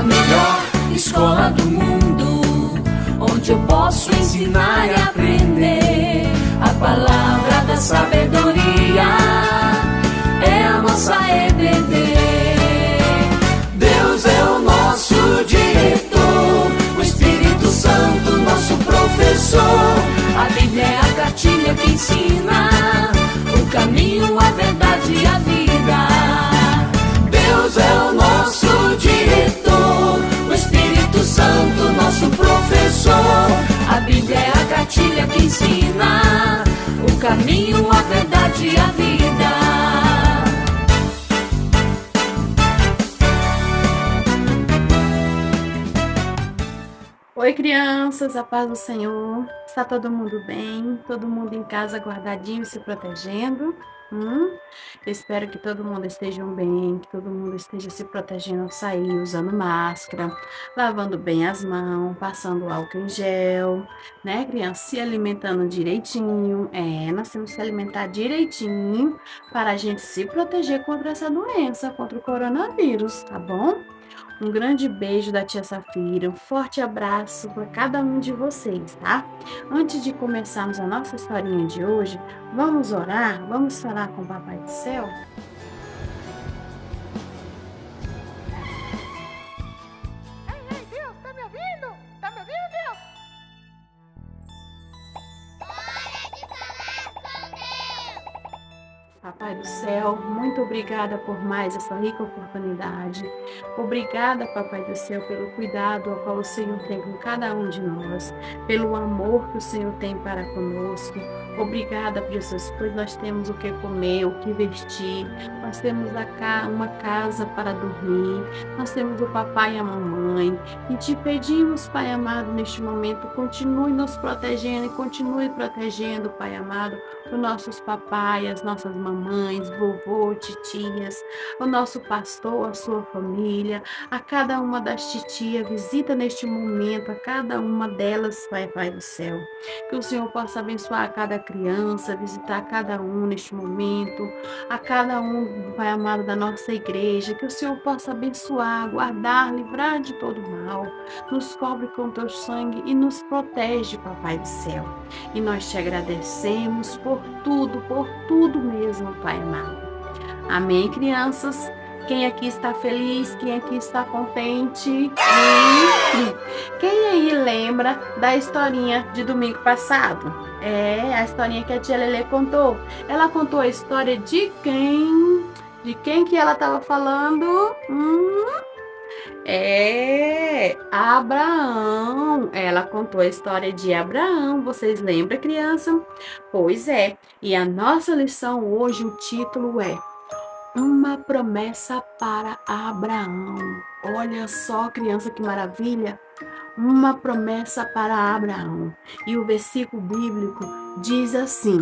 a melhor escola do mundo, onde eu posso ensinar e aprender. A palavra da sabedoria é a nossa EBD. Deus é o nosso diretor, o Espírito Santo nosso professor. A Bíblia é a cartilha que ensina o caminho, a verdade e a vida. Deus é o nosso diretor, o Espírito Santo nosso professor. A Bíblia é a cartilha que ensina o caminho, a verdade e a vida. Oi, crianças, a paz do Senhor. Está todo mundo bem? Todo mundo em casa guardadinho, se protegendo? Eu espero que todo mundo esteja bem, que todo mundo esteja se protegendo ao sair, usando máscara, lavando bem as mãos, passando álcool em gel, né, criança? Se alimentando direitinho. Nós temos que se alimentar direitinho para a gente se proteger contra essa doença, contra o coronavírus, tá bom? Um grande beijo da tia Safira, um forte abraço para cada um de vocês, tá? Antes de começarmos a nossa historinha de hoje, vamos orar? Vamos falar com o Papai do Céu? Ei, Deus, tá me ouvindo? Tá me ouvindo, Deus? Hora de falar com Deus! Papai do Céu, muito obrigada por mais essa rica oportunidade. Obrigada, Papai do Céu, pelo cuidado ao qual o Senhor tem com cada um de nós, pelo amor que o Senhor tem para conosco. Obrigada, Jesus, pois nós temos o que comer, o que vestir, nós temos uma casa para dormir, nós temos o papai e a mamãe. E te pedimos, Pai amado, neste momento, continue nos protegendo e continue protegendo, Pai amado, os nossos papais, as nossas mamães, vovô, titias, o nosso pastor, a sua família, a cada uma das titias, visita neste momento a cada uma delas, Pai do Céu. Que o Senhor possa abençoar cada criança, visitar cada um neste momento, a cada um, Pai amado, da nossa igreja, que o Senhor possa abençoar, guardar, livrar de todo mal, nos cobre com teu sangue e nos protege, Papai do Céu. E nós te agradecemos por tudo mesmo, Pai amado. Amém, crianças? Quem aqui está feliz? Quem aqui está contente? Quem aí lembra da historinha de domingo passado? A historinha que a tia Lelê contou. Ela contou a história de quem? De quem que ela estava falando? Abraão. Ela contou a história de Abraão. Vocês lembram, criança? Pois é. E a nossa lição hoje, o título é Uma Promessa para Abraão. Olha só, criança, que maravilha. Uma promessa para Abraão. E o versículo bíblico diz assim: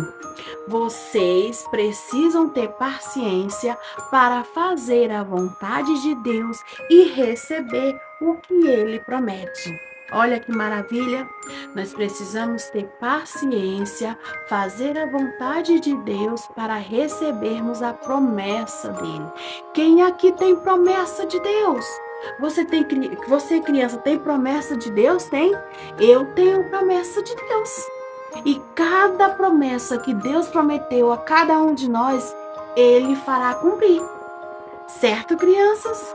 vocês precisam ter paciência para fazer a vontade de Deus e receber o que Ele promete. Olha que maravilha! Nós precisamos ter paciência, fazer a vontade de Deus para recebermos a promessa dele. Quem aqui tem promessa de Deus? Você, criança, tem promessa de Deus? Tem? Eu tenho promessa de Deus. E cada promessa que Deus prometeu a cada um de nós, Ele fará cumprir. Certo, crianças?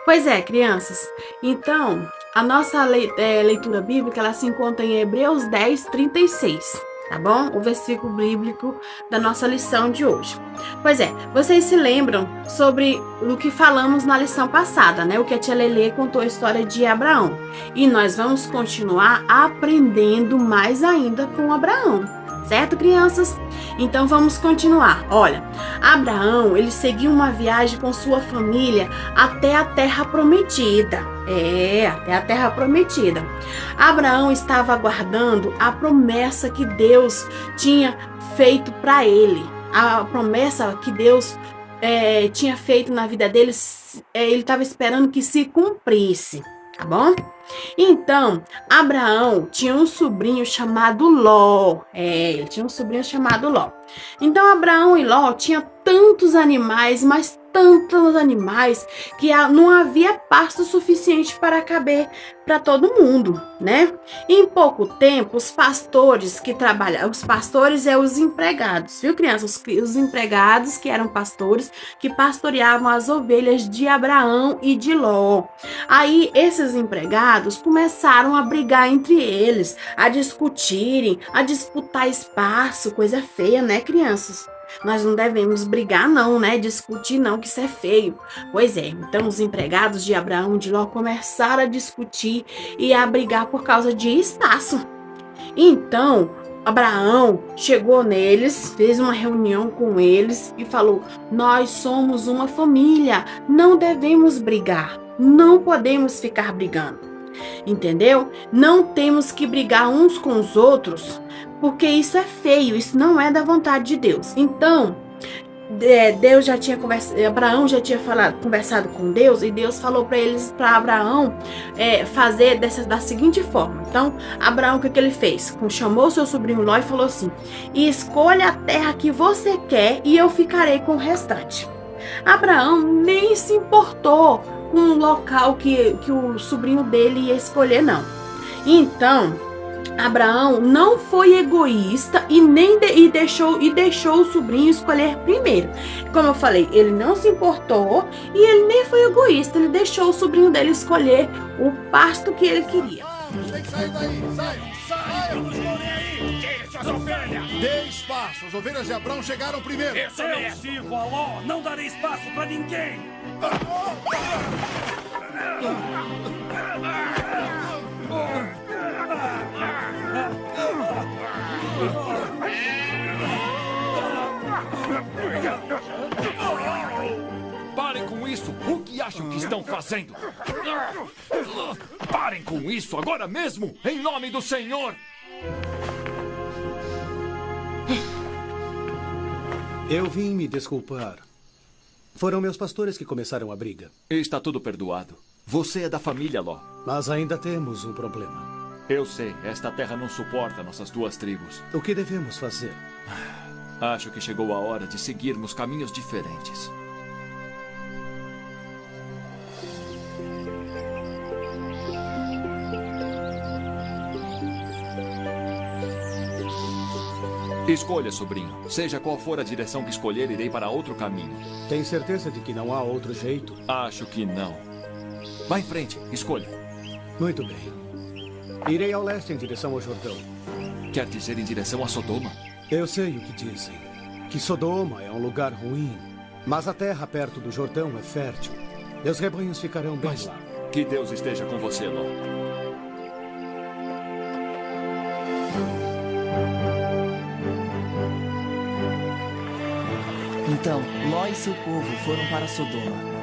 Pois é, crianças. Então, a nossa leitura bíblica, ela se encontra em Hebreus 10, 36. Tá bom? O versículo bíblico da nossa lição de hoje. Pois é, vocês se lembram sobre o que falamos na lição passada, né? O que a tia Lelê contou a história de Abraão. E nós vamos continuar aprendendo mais ainda com Abraão. Certo, crianças? Então vamos continuar. Olha, Abraão, ele seguiu uma viagem com sua família até a terra prometida. Até a terra prometida. Abraão estava aguardando a promessa que Deus tinha feito para ele. A promessa que Deus tinha feito na vida dele, ele estava esperando que se cumprisse. Tá bom? Então, Abraão tinha um sobrinho chamado Ló. Ele tinha um sobrinho chamado Ló. Então, Abraão e Ló tinham tantos animais, mas tantos animais que não havia pasto suficiente para caber para todo mundo, né? Em pouco tempo, os pastores que trabalham, os pastores é os empregados, viu, crianças? Os empregados que eram pastores, que pastoreavam as ovelhas de Abraão e de Ló. Aí, esses empregados começaram a brigar entre eles, a discutirem, a disputar espaço, coisa feia, né, crianças? Nós não devemos brigar não, né? Discutir não, que isso é feio. Pois é, então os empregados de Abraão e de Ló começaram a discutir e a brigar por causa de espaço. Então, Abraão chegou neles, fez uma reunião com eles e falou: nós somos uma família, não devemos brigar, não podemos ficar brigando. Entendeu? Não temos que brigar uns com os outros, porque isso é feio, isso não é da vontade de Deus. Então, Deus já tinha Abraão já tinha conversado com Deus, e Deus falou para Abraão fazer da seguinte forma. Então, Abraão, o que ele fez? Chamou seu sobrinho Ló e falou assim: escolha a terra que você quer e eu ficarei com o restante. Abraão nem se importou com o local que o sobrinho dele ia escolher, não. Então, Abraão não foi egoísta e deixou o sobrinho escolher primeiro. Como eu falei, ele não se importou e ele nem foi egoísta. Ele deixou o sobrinho dele escolher o pasto que ele queria. Tem que sair daí, sai! Eu não estou nem aí! Tire suas ovelhas! Dê espaço, as ovelhas de Abraão chegaram primeiro. Eu sirvo a Ló, não darei espaço pra ninguém! Parem com isso! O que acham que estão fazendo? Parem com isso agora mesmo! Em nome do Senhor! Eu vim me desculpar. Foram meus pastores que começaram a briga. Está tudo perdoado. Você é da família Ló. Mas ainda temos um problema. Eu sei, esta terra não suporta nossas duas tribos. O que devemos fazer? Acho que chegou a hora de seguirmos caminhos diferentes. Escolha, sobrinho. Seja qual for a direção que escolher, irei para outro caminho. Tem certeza de que não há outro jeito? Acho que não. Vá em frente, escolha. Muito bem. Irei ao leste em direção ao Jordão. Quer dizer em direção a Sodoma? Eu sei o que dizem. Que Sodoma é um lugar ruim. Mas a terra perto do Jordão é fértil. Meus rebanhos ficarão bem lá. Que Deus esteja com você, Ló. Então, Ló e seu povo foram para Sodoma.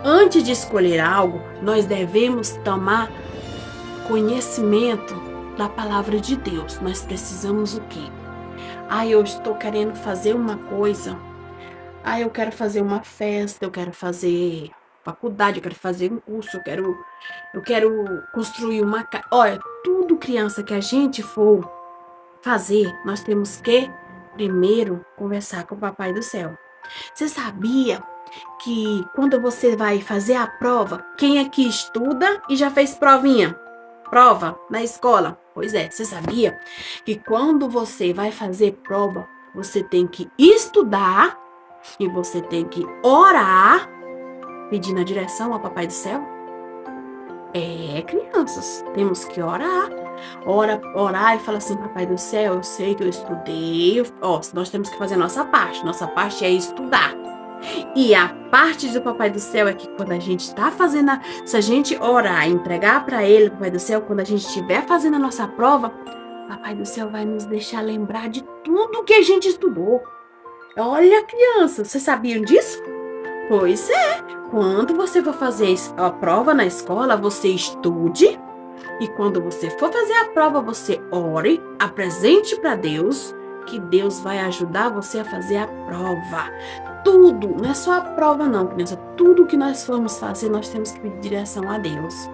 Antes de escolher algo, nós devemos tomar conhecimento da palavra de Deus. Nós precisamos o quê? Eu estou querendo fazer uma coisa. Eu quero fazer uma festa, eu quero fazer faculdade, eu quero fazer um curso, eu quero construir uma casa. Olha, tudo, criança, que a gente for fazer, nós temos que primeiro conversar com o Papai do Céu. Você sabia que quando você vai fazer a prova, quem aqui estuda e já fez prova na escola? Pois é, você sabia que quando você vai fazer prova, você tem que estudar e você tem que orar, pedindo a direção ao Papai do Céu? Crianças, temos que orar. Orar e falar assim: Papai do Céu, eu sei que eu estudei. Nós temos que fazer a nossa parte. Nossa parte é estudar. E a parte do Papai do Céu é que quando a gente está fazendo, se a gente orar e entregar para Ele, Papai do Céu, quando a gente estiver fazendo a nossa prova, Papai do Céu vai nos deixar lembrar de tudo que a gente estudou. Olha, crianças, vocês sabiam disso? Pois é, quando você for fazer a prova na escola, você estude. E quando você for fazer a prova, você ore, apresente para Deus, que Deus vai ajudar você a fazer a prova. Tudo, não é só a prova não, criança. Tudo que nós formos fazer, nós temos que pedir direção a Deus.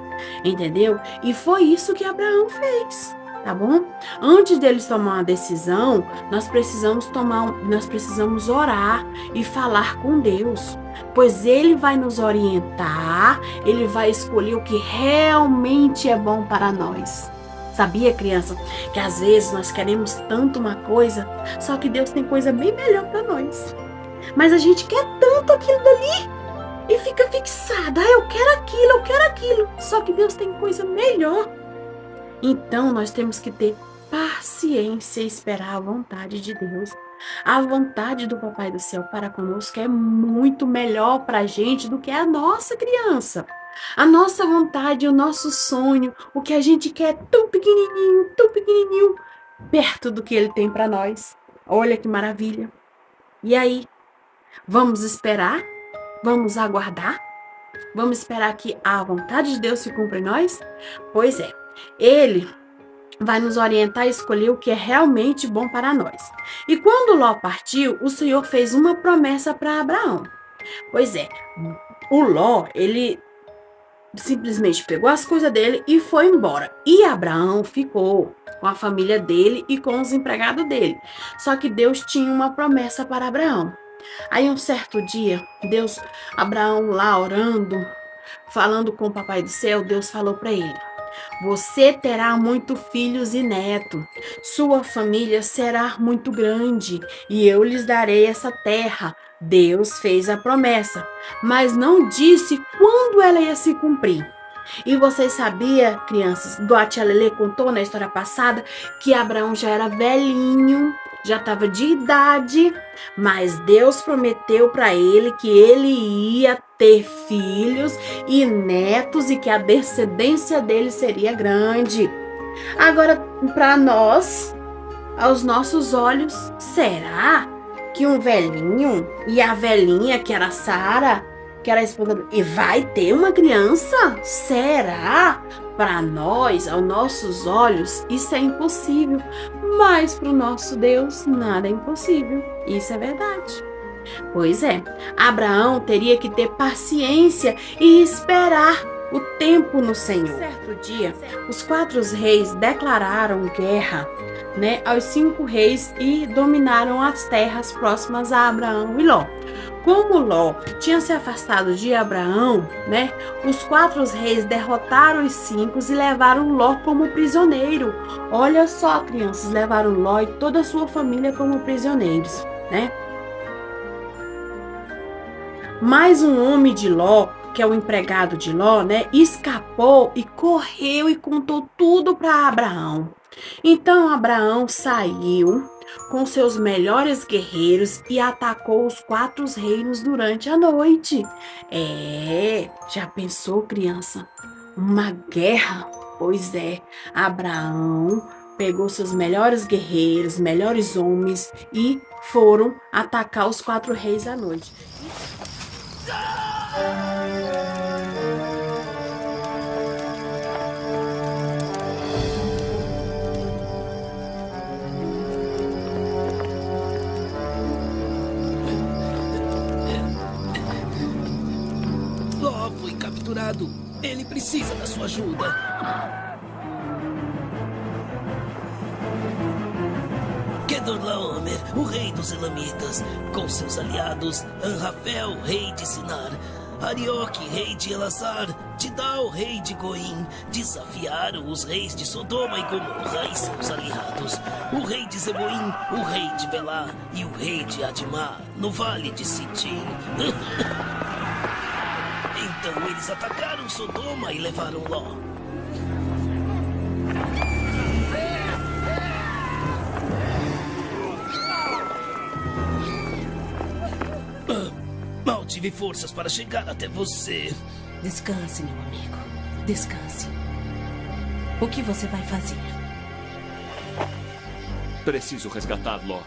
Entendeu? E foi isso que Abraão fez. tá bom? Antes deles tomar uma decisão, nós precisamos orar e falar com Deus, pois Ele vai nos orientar, Ele vai escolher o que realmente é bom para nós. Sabia, criança, que às vezes nós queremos tanto uma coisa, só que Deus tem coisa bem melhor para nós. Mas a gente quer tanto aquilo dali e fica fixada. Eu quero aquilo, eu quero aquilo. Só que Deus tem coisa melhor. Então nós temos que ter paciência e esperar a vontade de Deus. A vontade do Papai do Céu para conosco é muito melhor para a gente do que a nossa, criança. A nossa vontade, o nosso sonho, o que a gente quer tão pequenininho, perto do que Ele tem para nós. Olha que maravilha. E aí? Vamos esperar? Vamos aguardar? Vamos esperar que a vontade de Deus se cumpra em nós? Pois é, Ele vai nos orientar a escolher o que é realmente bom para nós. E quando Ló partiu, o Senhor fez uma promessa para Abraão. Pois é, o Ló, ele simplesmente pegou as coisas dele e foi embora. E Abraão ficou com a família dele e com os empregados dele. Só que Deus tinha uma promessa para Abraão. Aí um certo dia, Abraão lá orando, falando com o Papai do Céu, Deus falou para ele: você terá muitos filhos e netos, sua família será muito grande e eu lhes darei essa terra. Deus fez a promessa, mas não disse quando ela ia se cumprir. E vocês sabiam, crianças, igual a tia Lelê contou na história passada, que Abraão já era velhinho, já estava de idade, mas Deus prometeu para ele que ele ia ter filhos e netos e que a descendência dele seria grande. Agora, para nós, aos nossos olhos, será que um velhinho e a velhinha, que era Sara, que era a esposa, e vai ter uma criança? Será? Para nós, aos nossos olhos, isso é impossível. Mas para o nosso Deus, nada é impossível. Isso é verdade. Pois é, Abraão teria que ter paciência e esperar o tempo no Senhor. Certo dia, os 4 reis declararam guerra, aos 5 reis e dominaram as terras próximas a Abraão e Ló. Como Ló tinha se afastado de Abraão, os 4 reis derrotaram os 5 e levaram Ló como prisioneiro. Olha só, crianças, levaram Ló e toda a sua família como prisioneiros, Mais um homem de Ló, que é o empregado de Ló, escapou e correu e contou tudo para Abraão. Então Abraão saiu com seus melhores guerreiros e atacou os 4 reinos durante a noite. Já pensou, criança? Uma guerra? Pois é, Abraão pegou seus melhores guerreiros, melhores homens e foram atacar os 4 reis à noite. Ló foi capturado. Ele precisa da sua ajuda. Kedorlaomer, o rei dos Elamitas, com seus aliados Anrafel, rei de Sinar, Arioque, rei de Elazar, Tidal, rei de Goim, desafiaram os reis de Sodoma e Gomorra e seus aliados, o rei de Zeboim, o rei de Belá e o rei de Adimá, no vale de Sitim. Então eles atacaram Sodoma e levaram Ló. Mal tive forças para chegar até você. Descanse, meu amigo. Descanse. O que você vai fazer? Preciso resgatar Ló.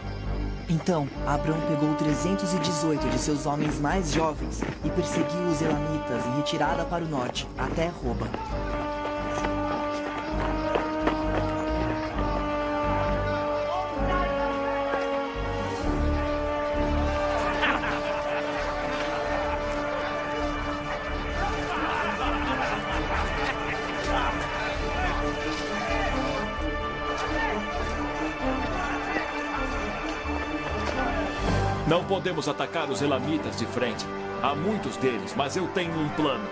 Então, Abraão pegou 318 de seus homens mais jovens e perseguiu os elamitas em retirada para o norte, até Roba. podemos atacar os elamitas de frente. Há muitos deles, mas eu tenho um plano.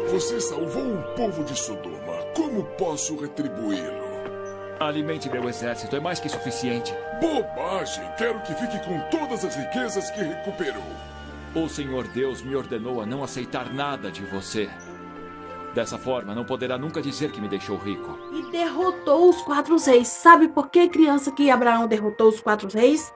Você salvou o povo de Sodoma. Como posso retribuí-lo? Alimente meu exército, é mais que suficiente. Bobagem! Quero que fique com todas as riquezas que recuperou. O Senhor Deus me ordenou a não aceitar nada de você. Dessa forma, não poderá nunca dizer que me deixou rico. E derrotou os 4 reis. Sabe por que, criança, que Abraão derrotou os 4 reis?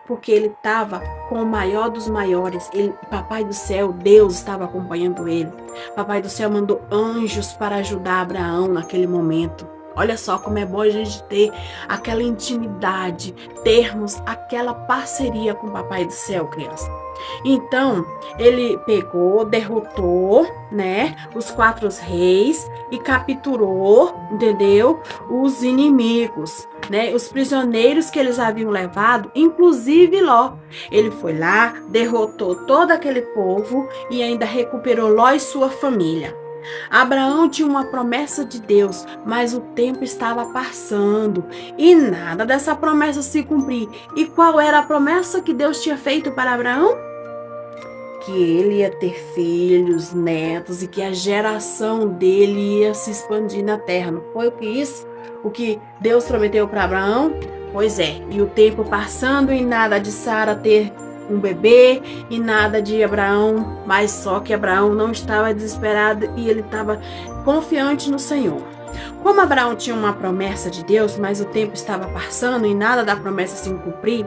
Porque ele estava com o maior dos maiores. Papai do céu, Deus, estava acompanhando ele. Papai do céu mandou anjos para ajudar Abraão naquele momento. Olha só como é bom a gente ter aquela intimidade, termos aquela parceria com o Papai do céu, criança. Então, ele pegou, derrotou, né, os 4 reis e capturou, entendeu? Os inimigos, né, os prisioneiros que eles haviam levado, inclusive Ló. Ele foi lá, derrotou todo aquele povo e ainda recuperou Ló e sua família. Abraão tinha uma promessa de Deus, mas o tempo estava passando e nada dessa promessa se cumprir. E qual era a promessa que Deus tinha feito para Abraão? Que ele ia ter filhos, netos e que a geração dele ia se expandir na terra. Não foi o que Deus prometeu para Abraão? Pois é, e o tempo passando e nada de Sara ter um bebê e nada de Abraão, mas só que Abraão não estava desesperado e ele estava confiante no Senhor. Como Abraão tinha uma promessa de Deus, mas o tempo estava passando e nada da promessa se cumprir,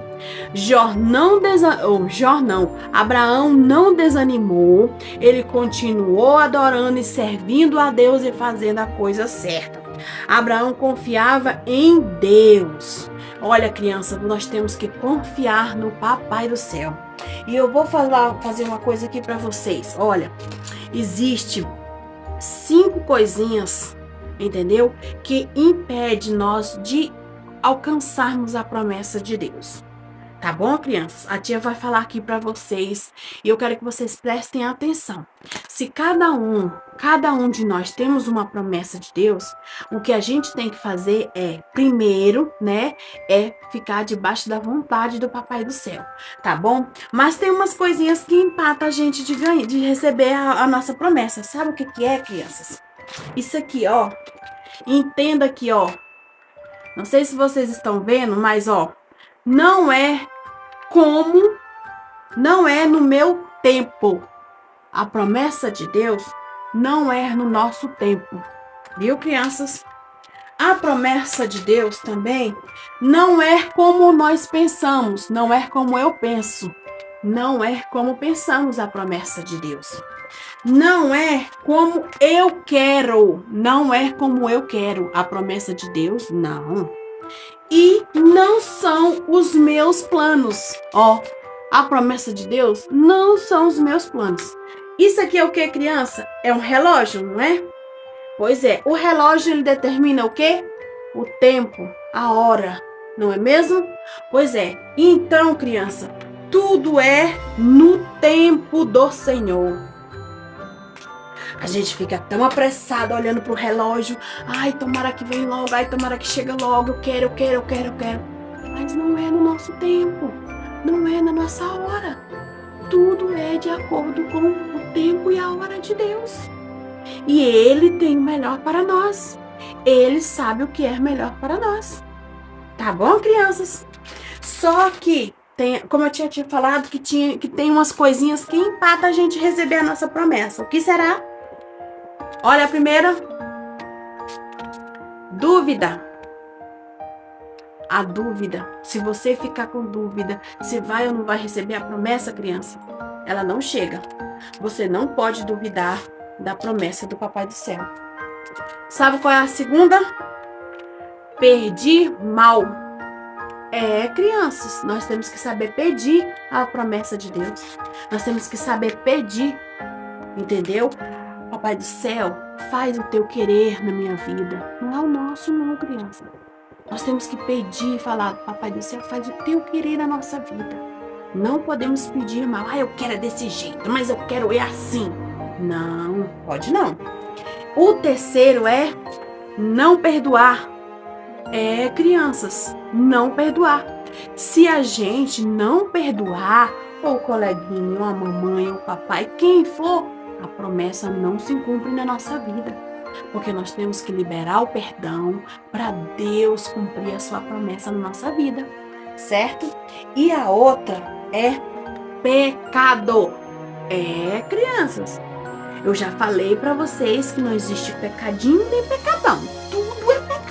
Abraão não desanimou, ele continuou adorando e servindo a Deus e fazendo a coisa certa. Abraão confiava em Deus. Olha, criança, nós temos que confiar no Papai do céu. E eu vou fazer uma coisa aqui para vocês. Olha, existe 5 coisinhas, entendeu? Que impede nós de alcançarmos a promessa de Deus. Tá bom, crianças? A tia vai falar aqui para vocês e eu quero que vocês prestem atenção. Se cada um de nós temos uma promessa de Deus, o que a gente tem que fazer é, primeiro, né, é ficar debaixo da vontade do Papai do céu, tá bom? Mas tem umas coisinhas que empatam a gente de receber a nossa promessa. Sabe o que é, crianças? Isso aqui, ó. Entenda aqui, ó. Não sei se vocês estão vendo, mas, ó, não é no meu tempo. A promessa de Deus não é no nosso tempo. Viu, crianças? A promessa de Deus também não é como nós pensamos, não é como eu penso. Não é como pensamos a promessa de Deus. Não é como eu quero, não é como eu quero. A promessa de Deus, não. E não são os meus planos. Ó, a promessa de Deus não são os meus planos. Isso aqui é o que, criança? É um relógio, não é? Pois é, o relógio ele determina o quê? O tempo, a hora, não é mesmo? Pois é, então, criança, tudo é no tempo do Senhor. A gente fica tão apressada olhando pro relógio. Ai, tomara que venha logo, ai, tomara que chegue logo, eu quero. Mas não é no nosso tempo, não é na nossa hora. Tudo é de acordo com o tempo e a hora de Deus. E Ele tem o melhor para nós. Ele sabe o que é melhor para nós. Tá bom, crianças? Só que como eu tinha falado, que tem umas coisinhas que empatam a gente receber a nossa promessa. O que será? Olha a primeira. Dúvida. A dúvida. Se você ficar com dúvida se vai ou não vai receber a promessa, criança, ela não chega. Você não pode duvidar da promessa do Papai do Céu. Sabe qual é a segunda? Pedir mal. Crianças, nós temos que saber pedir a promessa de Deus. Nós temos que saber pedir, entendeu? Papai do Céu, faz o teu querer na minha vida. Não é o nosso não, criança. Nós temos que pedir e falar, Papai do Céu, faz o teu querer na nossa vida. Não podemos pedir mal. Eu quero desse jeito, mas eu quero assim. Não, pode não. O terceiro é não perdoar. Crianças, não perdoar. Se a gente não perdoar, ou o coleguinho, ou a mamãe, ou o papai, quem for, a promessa não se cumpre na nossa vida. Porque nós temos que liberar o perdão para Deus cumprir a sua promessa na nossa vida, certo? E a outra é pecado. Crianças, eu já falei para vocês que não existe pecadinho nem pecadão. Tudo é pecado.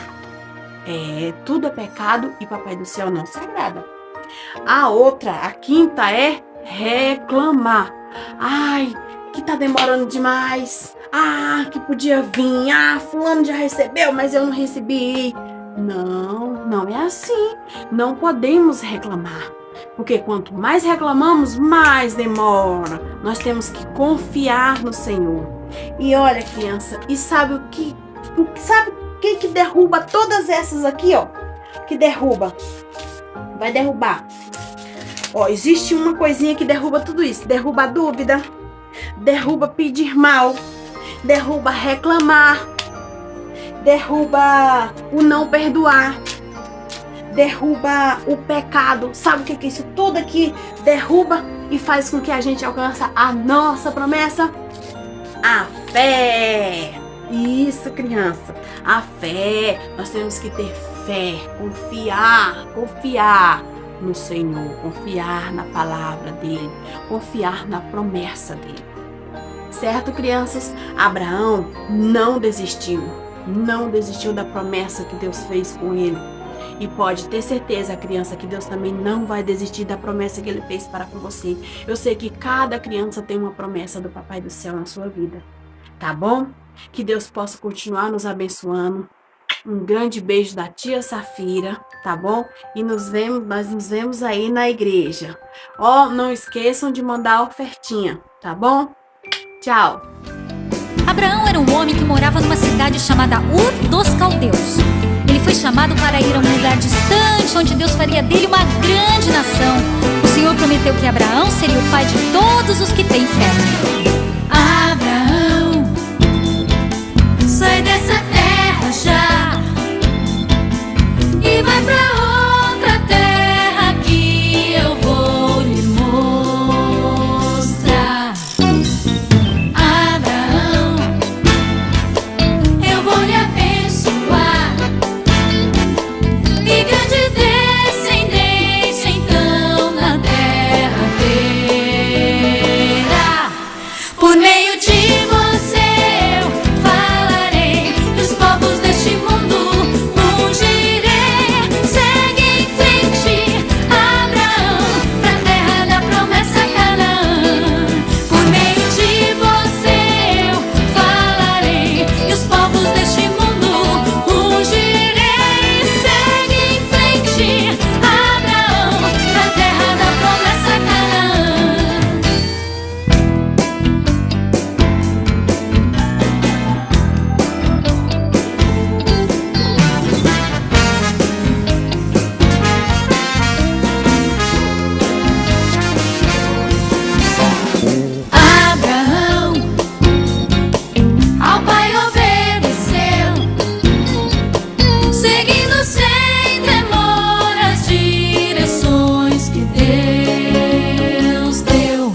Tudo é pecado e Papai do Céu não se agrada. A outra, a quinta, é reclamar. Ai, que tá demorando demais. Que podia vir. Fulano já recebeu, mas eu não recebi. Não é assim. Não podemos reclamar. Porque quanto mais reclamamos, mais demora. Nós temos que confiar no Senhor. E olha, criança, e sabe o que derruba todas essas aqui, ó? Que derruba. Vai derrubar. Existe uma coisinha que derruba tudo isso. Derruba a dúvida. Derruba pedir mal. Derruba reclamar. Derruba o não perdoar. Derruba o pecado. Sabe o que é isso tudo aqui? Derruba e faz com que a gente alcance a nossa promessa? A fé. Isso, criança. A fé. Nós temos que ter fé. Confiar no Senhor. Confiar na palavra dele. Confiar na promessa dele. Certo, crianças? Abraão não desistiu. Não desistiu da promessa que Deus fez com ele. E pode ter certeza, criança, que Deus também não vai desistir da promessa que Ele fez para com você. Eu sei que cada criança tem uma promessa do Papai do Céu na sua vida. Tá bom? Que Deus possa continuar nos abençoando. Um grande beijo da tia Safira, tá bom? E nós nos vemos aí na igreja. Não esqueçam de mandar a ofertinha, tá bom? Tchau! Abraão era um homem que morava numa cidade chamada Ur dos Caldeus. Ele foi chamado para ir a um lugar distante, onde Deus faria dele uma grande nação. O Senhor prometeu que Abraão seria o pai de todos os que têm fé. Abraão, sai dessa terra já e vai pra outra terra que eu vou lhe mostrar. Abraão, eu vou lhe abençoar e grande descendência então na terra terá. Por meio de você eu falarei, e os povos deste mundo ungirei. Segue em frente, Abraão, pra terra da promessa Canaã. Por meio de você eu falarei, e os povos deste mundo ungirei. Segue em frente, Abraão, pra terra da promessa Canaã. Abraão ao Pai obedeceu, seguindo sem temor as direções que Deus deu.